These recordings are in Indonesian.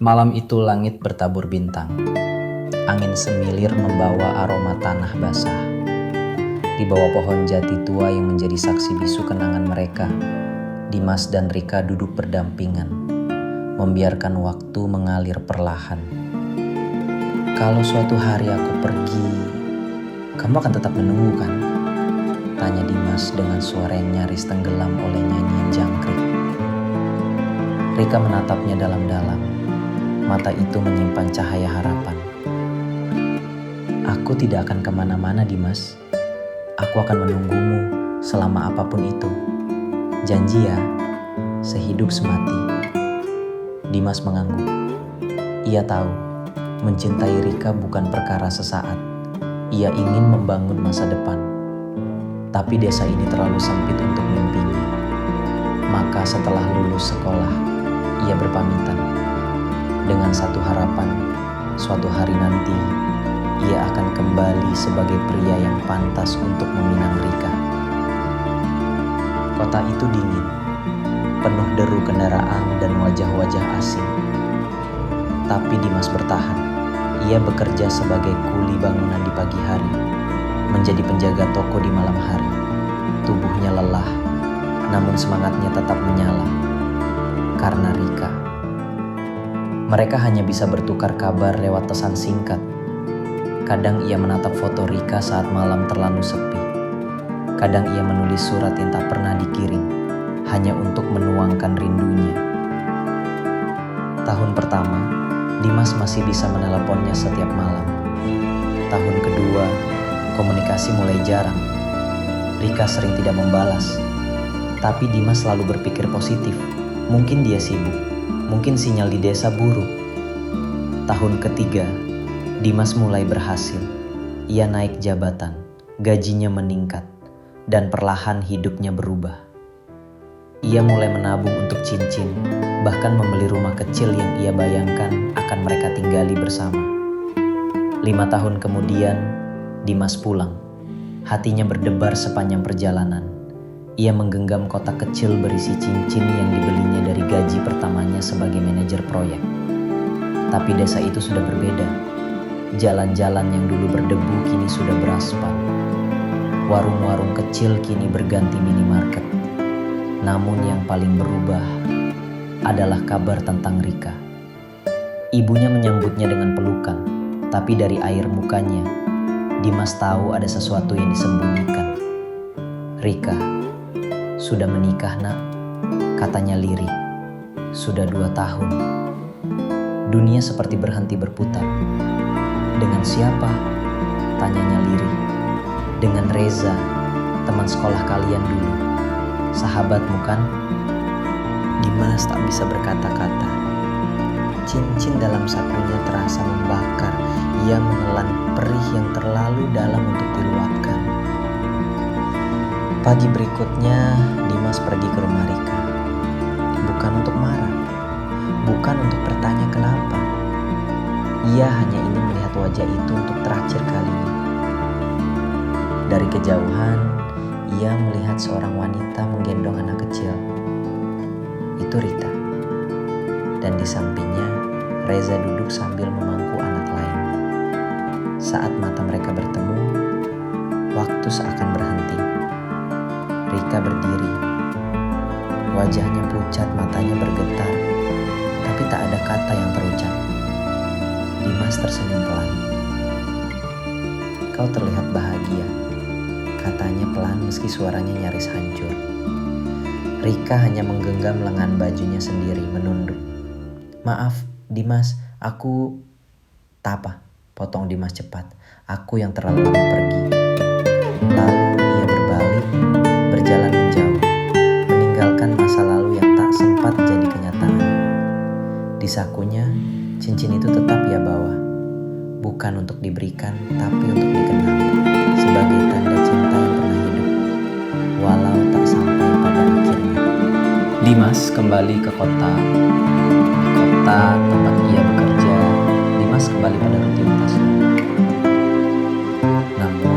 Malam itu langit bertabur bintang. Angin semilir membawa aroma tanah basah. Di bawah pohon jati tua yang menjadi saksi bisu kenangan mereka, Dimas dan Rika duduk berdampingan, membiarkan waktu mengalir perlahan. Kalau suatu hari aku pergi, kamu akan tetap menunggu kan? Tanya Dimas dengan suara yang nyaris tenggelam oleh nyanyian jangkrik. Rika menatapnya dalam-dalam. Mata itu menyimpan cahaya harapan. Aku tidak akan kemana-mana, Dimas. Aku akan menunggumu selama apapun itu. Janji ya, sehidup semati. Dimas mengangguk. Ia tahu, mencintai Rika bukan perkara sesaat. Ia ingin membangun masa depan. Tapi desa ini terlalu sempit untuk mimpinya. Maka setelah lulus sekolah, ia berpamitan. Dengan satu harapan, suatu hari nanti ia akan kembali sebagai pria yang pantas untuk meminang Rika. Kota itu dingin, penuh deru kendaraan dan wajah-wajah asing. Tapi Dimas bertahan. Ia bekerja sebagai kuli bangunan di pagi hari, menjadi penjaga toko di malam hari. Tubuhnya lelah, namun semangatnya tetap menyala. Karena Rika. Mereka hanya bisa bertukar kabar lewat pesan singkat. Kadang ia menatap foto Rika saat malam terlalu sepi. Kadang ia menulis surat yang tak pernah dikirim, hanya untuk menuangkan rindunya. Tahun pertama, Dimas masih bisa meneleponnya setiap malam. Tahun kedua, komunikasi mulai jarang. Rika sering tidak membalas. Tapi Dimas selalu berpikir positif. Mungkin dia sibuk. Mungkin sinyal di desa buruk. Tahun ketiga, Dimas mulai berhasil. Ia naik jabatan, gajinya meningkat, dan perlahan hidupnya berubah. Ia mulai menabung untuk cincin, bahkan membeli rumah kecil yang ia bayangkan akan mereka tinggali bersama. 5 tahun kemudian, Dimas pulang. Hatinya berdebar sepanjang perjalanan. Ia menggenggam kotak kecil berisi cincin yang dibelinya dari gaji pertamanya sebagai manajer proyek. Tapi desa itu sudah berbeda. Jalan-jalan yang dulu berdebu kini sudah beraspal. Warung-warung kecil kini berganti minimarket. Namun yang paling berubah adalah kabar tentang Rika. Ibunya menyambutnya dengan pelukan, tapi dari air mukanya, Dimas tahu ada sesuatu yang disembunyikan. Rika, sudah menikah nak, katanya lirih. Sudah 2 tahun. Dunia seperti berhenti berputar. Dengan siapa? Tanyanya lirih. Dengan Reza, teman sekolah kalian dulu. Sahabatmu kan? Dimas tak bisa berkata-kata. Cincin dalam sakunya terasa membakar. Ia menelan perih yang terlalu dalam untuk diluapkan. Pagi berikutnya, Dimas pergi ke rumah Rika. Bukan untuk marah, bukan untuk bertanya kenapa. Ia hanya ingin melihat wajah itu untuk terakhir kalinya. Dari kejauhan, ia melihat seorang wanita menggendong anak kecil. Itu Rita. Dan di sampingnya, Reza duduk sambil memangku anak lain. Saat mata mereka bertemu, waktu seakan berhenti. Rika berdiri. Wajahnya pucat, matanya bergetar. Tapi tak ada kata yang terucap. Dimas tersenyum pelan. Kau terlihat bahagia, katanya pelan meski suaranya nyaris hancur. Rika hanya menggenggam lengan bajunya sendiri, menunduk. Maaf, Dimas, aku... Tak apa, potong Dimas cepat. Aku yang terlalu lama pergi. Lalu ia berbalik, berjalan menjauh, meninggalkan masa lalu yang tak sempat jadi kenyataan. Di sakunya, cincin itu tetap ia bawa. Bukan untuk diberikan, tapi untuk dikenang. Sebagai tanda cinta yang pernah hidup, walau tak sampai pada akhirnya. Dimas kembali ke kota. Kota tempat ia bekerja. Dimas kembali pada rutinitasnya. Namun,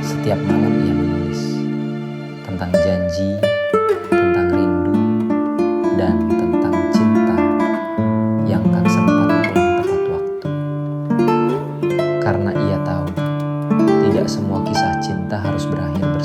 setiap malam ia menulis tentang janji, tentang rindu, dan tentang cinta yang tak sempat pulang tepat waktu. Karena ia tahu, tidak semua kisah cinta harus berakhir